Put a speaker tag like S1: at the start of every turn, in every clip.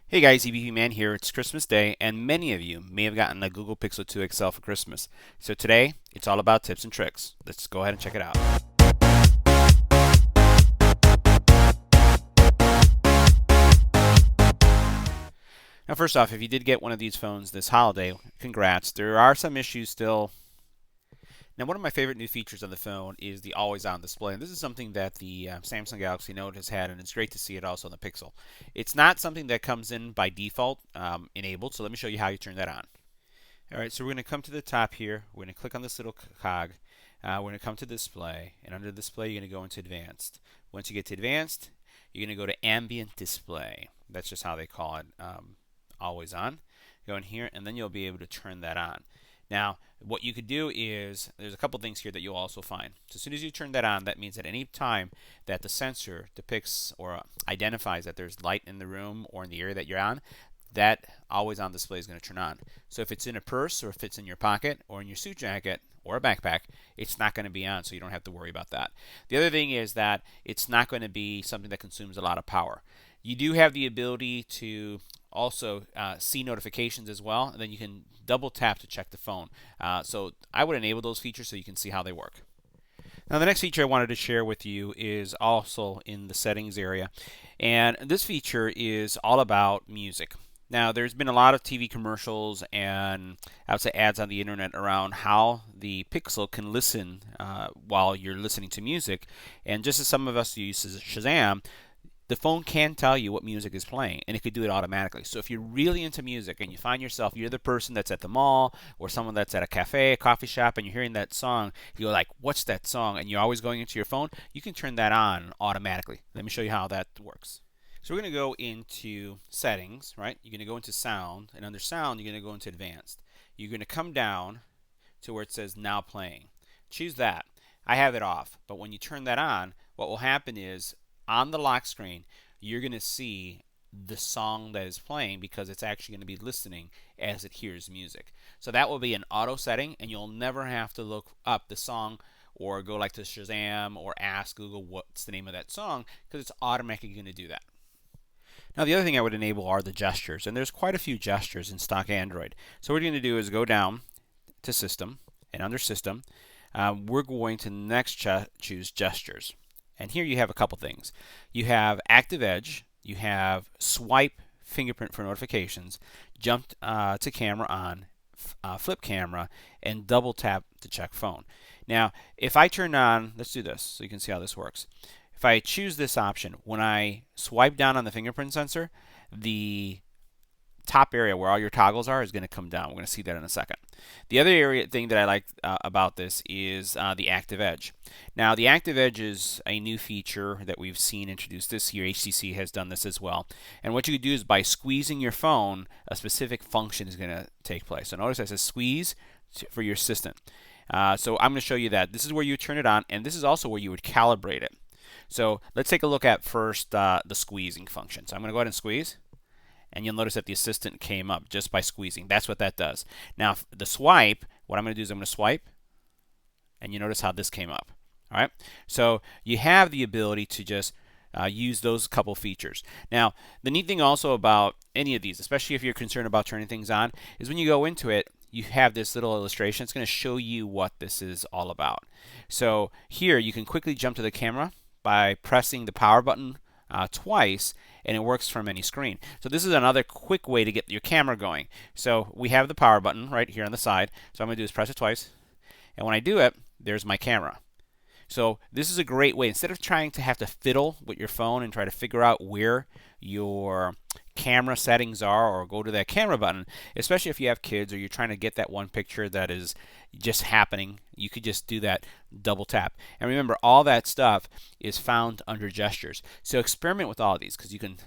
S1: Hey guys, EBPMAN here. It's Christmas Day, and many of you may have gotten a Google Pixel 2 XL for Christmas. So today, it's all about tips and tricks. Let's go ahead and check it out. Now, first off, if you did get one of these phones this holiday, congrats. There are some issues still. Now, one of my favorite new features of the phone is the always-on display, and this is something that the Samsung Galaxy Note has had, and it's great to see it also on the Pixel. It's not something that comes in by default enabled, so let me show you how you turn that on. All right, so we're going to come to the top here. We're going to click on this little cog. We're going to come to display, and under display, you're going to go into advanced. Once you get to advanced, you're going to go to ambient display. That's just how they call it, always on. Go in here, and then you'll be able to turn that on. Now, what you could do is, there's a couple things here that you'll also find. So as soon as you turn that on, that means at any time that the sensor depicts or identifies that there's light in the room or in the area that you're on, that always on display is going to turn on. So if it's in a purse or if it's in your pocket or in your suit jacket or a backpack, it's not going to be on, so you don't have to worry about that. The other thing is that it's not going to be something that consumes a lot of power. You do have the ability to also see notifications as well, and then you can double tap to check the phone. So I would enable those features so you can see how they work. Now the next feature I wanted to share with you is also in the settings area, and this feature is all about music. Now, there's been a lot of TV commercials and I would say ads on the internet around how the Pixel can listen while you're listening to music. And just as some of us use Shazam, the phone can tell you what music is playing, and it could do it automatically. So if you're really into music and you find yourself, you're the person that's at the mall or someone that's at a cafe, a coffee shop, and you're hearing that song, you're like, what's that song? And you're always going into your phone, you can turn that on automatically. Let me show you how that works. So we're going to go into settings, right? You're going to go into sound, and under sound, you're going to go into advanced. You're going to come down to where it says now playing. Choose that. I have it off, but when you turn that on, what will happen is on the lock screen, you're going to see the song that is playing because it's actually going to be listening as it hears music. So that will be an auto setting, and you'll never have to look up the song or go like to Shazam or ask Google what's the name of that song, because it's automatically going to do that. Now the other thing I would enable are the gestures, and there's quite a few gestures in stock Android. So what we're going to do is go down to System, and under System, we're going to next choose Gestures. And here you have a couple things. You have Active Edge, you have Swipe Fingerprint for notifications, Jump to Camera on, Flip Camera, and Double Tap to check phone. Now, if I turn on, let's do this so you can see how this works. If I choose this option, when I swipe down on the fingerprint sensor, the top area where all your toggles are is going to come down. We're going to see that in a second. The other thing that I like about this is the Active Edge. Now, the Active Edge is a new feature that we've seen introduced this year. HTC has done this as well. And what you can do is by squeezing your phone, a specific function is going to take place. So notice it says squeeze for your assistant. So I'm going to show you that. This is where you turn it on, and this is also where you would calibrate it. So let's take a look at first the squeezing function. So I'm going to go ahead and squeeze, and you'll notice that the assistant came up just by squeezing. That's what that does. Now the swipe, what I'm going to do is I'm going to swipe, and you notice how this came up. All right. So you have the ability to just use those couple features. Now the neat thing also about any of these, especially if you're concerned about turning things on, is when you go into it, you have this little illustration. It's going to show you what this is all about. So here you can quickly jump to the camera by pressing the power button twice, and it works from any screen. So this is another quick way to get your camera going. So we have the power button right here on the side. So I'm going to do is press it twice, and when I do it, there's my camera. So this is a great way. Instead of trying to have to fiddle with your phone and try to figure out where your camera settings are or go to that camera button, especially if you have kids or you're trying to get that one picture that is just happening, you could just do that double tap. And remember, all that stuff is found under gestures. So experiment with all of these, because you can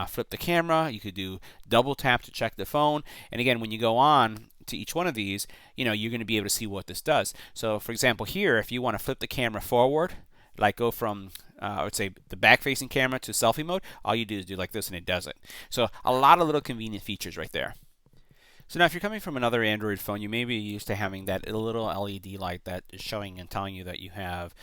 S1: flip the camera, you could do double tap to check the phone, and again, when you go on to each one of these, you're going to be able to see what this does. So for example here, if you want to flip the camera forward, like go from I would say the back facing camera to selfie mode, all you do is do like this and it does it. So a lot of little convenient features right there. So now if you're coming from another Android phone, you may be used to having that little LED light that is showing and telling you that you have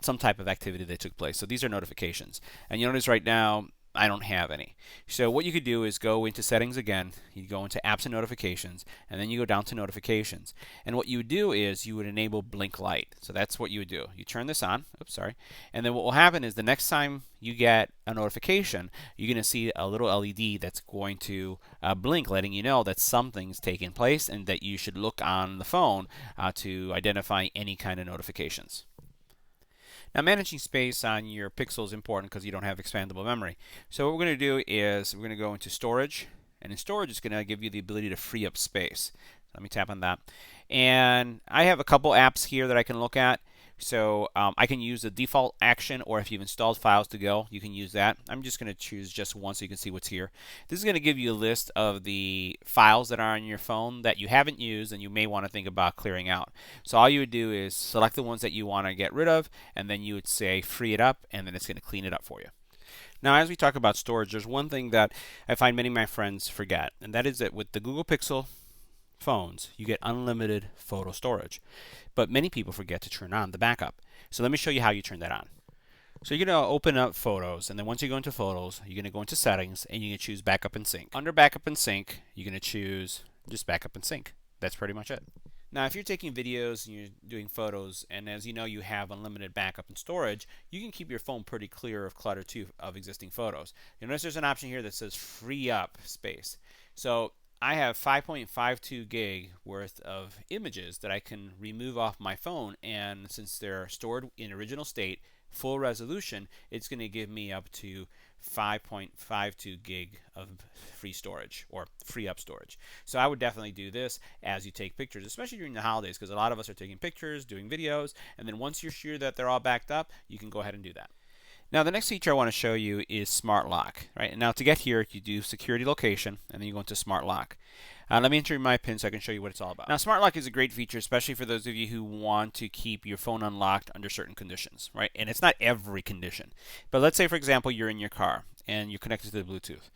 S1: some type of activity that took place. So these are notifications. And you notice right now I don't have any. So what you could do is go into settings again, you go into apps and notifications, and then you go down to notifications. And what you would do is you would enable blink light. So that's what you would do. You turn this on, oops, sorry, and then what will happen is the next time you get a notification, you're going to see a little LED that's going to blink, letting you know that something's taking place and that you should look on the phone to identify any kind of notifications. Now, managing space on your Pixel is important because you don't have expandable memory. So what we're going to do is we're going to go into storage, and in storage it's going to give you the ability to free up space. Let me tap on that. And I have a couple apps here that I can look at. So I can use the default action, or if you've installed files to go, you can use that. I'm just going to choose just one so you can see what's here. This is going to give you a list of the files that are on your phone that you haven't used and you may want to think about clearing out. So all you would do is select the ones that you want to get rid of, and then you would say free it up, and then it's going to clean it up for you. Now, as we talk about storage, there's one thing that I find many of my friends forget, and that is that with the Google Pixel phones, you get unlimited photo storage. But many people forget to turn on the backup. So let me show you how you turn that on. So you're going to open up Photos, and then once you go into Photos, you're going to go into Settings, and you can choose Backup and Sync. Under Backup and Sync, you're going to choose just Backup and Sync. That's pretty much it. Now, if you're taking videos and you're doing photos, and as you know you have unlimited backup and storage, you can keep your phone pretty clear of clutter too of existing photos. You'll notice there's an option here that says free up space. So I have 5.52 gig worth of images that I can remove off my phone, and since they're stored in original state, full resolution, it's going to give me up to 5.52 gig of free storage, or free up storage. So I would definitely do this as you take pictures, especially during the holidays, because a lot of us are taking pictures, doing videos, and then once you're sure that they're all backed up, you can go ahead and do that. Now, the next feature I want to show you is Smart Lock. Right? And now, to get here, you do Security Location, and then you go into Smart Lock. Let me enter my PIN so I can show you what it's all about. Now, Smart Lock is a great feature, especially for those of you who want to keep your phone unlocked under certain conditions, right? And it's not every condition. But let's say, for example, you're in your car and you're connected to the Bluetooth.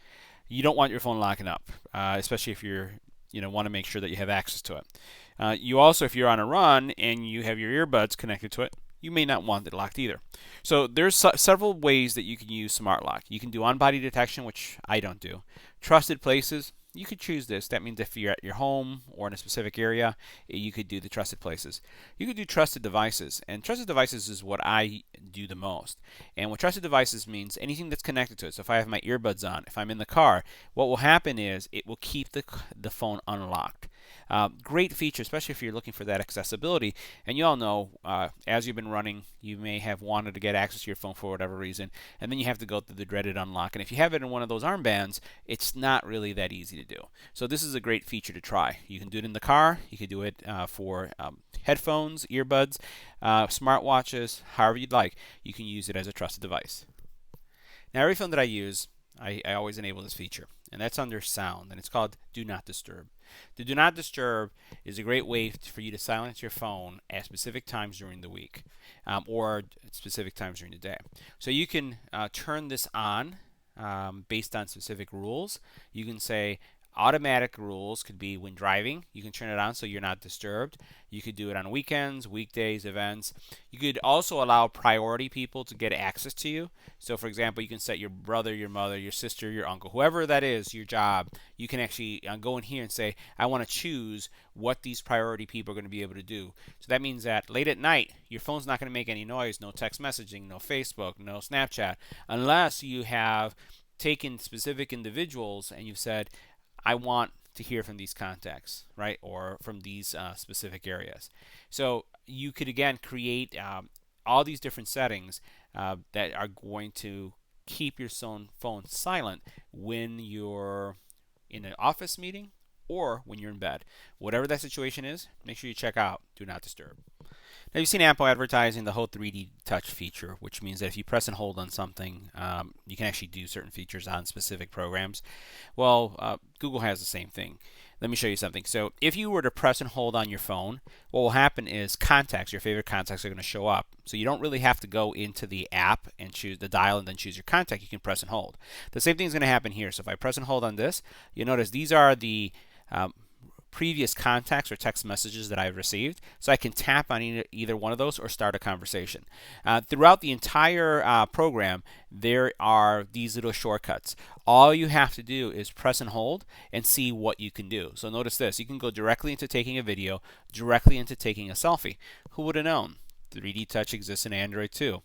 S1: You don't want your phone locking up, especially if you're want to make sure that you have access to it. You also, if you're on a run and you have your earbuds connected to it, you may not want it locked either. So there's several ways that you can use Smart Lock. You can do on-body detection, which I don't do. Trusted places, you could choose this. That means if you're at your home or in a specific area, you could do the trusted places. You could do trusted devices, and trusted devices is what I do the most. And what trusted devices means anything that's connected to it. So if I have my earbuds on, if I'm in the car, what will happen is it will keep the phone unlocked. Great feature, especially if you're looking for that accessibility. And you all know, as you've been running, you may have wanted to get access to your phone for whatever reason, and then you have to go through the dreaded unlock. And if you have it in one of those armbands, it's not really that easy to do. So this is a great feature to try. You can do it in the car. You can do it for headphones, earbuds, smartwatches, however you'd like. You can use it as a trusted device. Now, every phone that I use, I always enable this feature, and that's under Sound, and it's called Do Not Disturb. The Do Not Disturb is a great way for you to silence your phone at specific times during the week, or at specific times during the day. So you can turn this on based on specific rules. You can say automatic rules could be when driving. You can turn it on so you're not disturbed. You could do it on weekends, weekdays, events. You could also allow priority people to get access to you. So, for example, you can set your brother, your mother, your sister, your uncle, whoever that is, your job. You can actually go in here and say, I want to choose what these priority people are going to be able to do. So that means that late at night, your phone's not going to make any noise, no text messaging, no Facebook, no Snapchat, unless you have taken specific individuals and you've said, I want to hear from these contacts, right, or from these specific areas. So you could, again, create all these different settings that are going to keep your phone silent when you're in an office meeting or when you're in bed. Whatever that situation is, make sure you check out Do Not Disturb. Now, you've seen Apple advertising the whole 3D touch feature, which means that if you press and hold on something, you can actually do certain features on specific programs. Well, Google has the same thing. Let me show you something. So if you were to press and hold on your phone, what will happen is contacts, your favorite contacts, are going to show up. So you don't really have to go into the app and choose the dial and then choose your contact. You can press and hold. The same thing is going to happen here. So if I press and hold on this, you'll notice these are the previous contacts or text messages that I've received, so I can tap on either one of those or start a conversation. Throughout the entire program, there are these little shortcuts. All you have to do is press and hold and see what you can do. So notice this, you can go directly into taking a video, directly into taking a selfie. Who would have known? 3D Touch exists in Android too.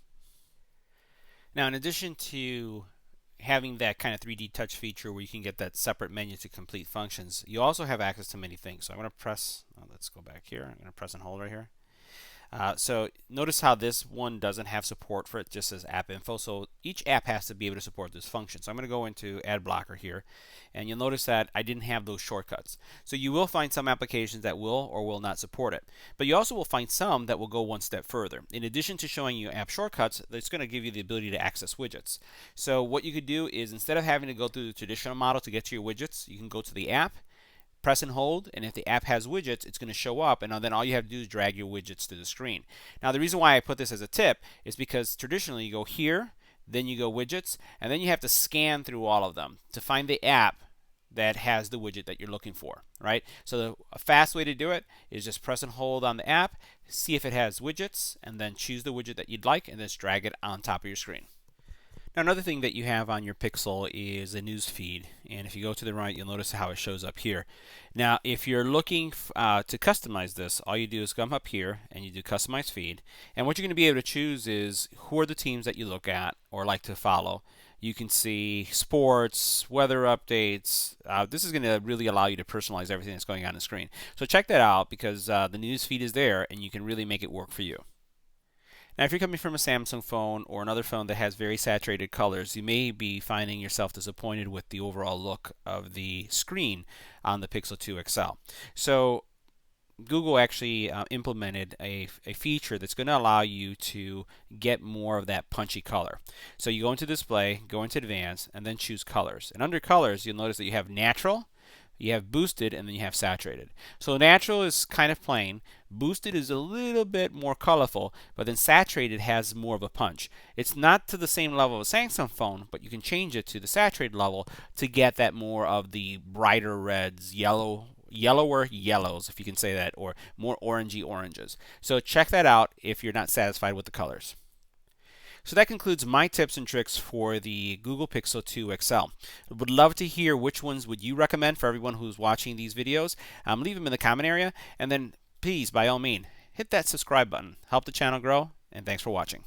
S1: Now, in addition to having that kind of 3D touch feature where you can get that separate menu to complete functions, you also have access to many things. So I'm going to press, let's go back here. I'm going to press and hold right here. So notice how this one doesn't have support for it, just says app info. So each app has to be able to support this function. So I'm going to go into ad blocker here, and you'll notice that I didn't have those shortcuts. So you will find some applications that will or will not support it, but you also will find some that will go one step further. In addition to showing you app shortcuts, it's going to give you the ability to access widgets. So what you could do is, instead of having to go through the traditional model to get to your widgets, you can go to the app, press and hold, and if the app has widgets, it's going to show up, and then all you have to do is drag your widgets to the screen. Now, the reason why I put this as a tip is because traditionally you go here, then you go widgets, and then you have to scan through all of them to find the app that has the widget that you're looking for, right? So a fast way to do it is just press and hold on the app, see if it has widgets, and then choose the widget that you'd like, and just drag it on top of your screen. Now, another thing that you have on your Pixel is a news feed, and if you go to the right, you'll notice how it shows up here. Now, if you're looking to customize this, all you do is come up here and you do customize feed, and what you're going to be able to choose is who are the teams that you look at or like to follow. You can see sports, weather updates. This is going to really allow you to personalize everything that's going on the screen. So check that out, because the news feed is there and you can really make it work for you. Now, if you're coming from a Samsung phone or another phone that has very saturated colors, you may be finding yourself disappointed with the overall look of the screen on the Pixel 2 XL. So Google actually implemented a feature that's going to allow you to get more of that punchy color. So you go into display, go into advanced, and then choose colors. And under colors, you'll notice that you have natural, you have boosted, and then you have saturated. So natural is kind of plain, boosted is a little bit more colorful, but then saturated has more of a punch. It's not to the same level of a Samsung phone, but you can change it to the saturated level to get that more of the brighter reds, yellower yellows, if you can say that, or more orangey oranges. So check that out if you're not satisfied with the colors. So that concludes my tips and tricks for the Google Pixel 2 XL. I would love to hear which ones would you recommend for everyone who's watching these videos. Leave them in the comment area, and then please, by all means, hit that subscribe button. Help the channel grow, and thanks for watching.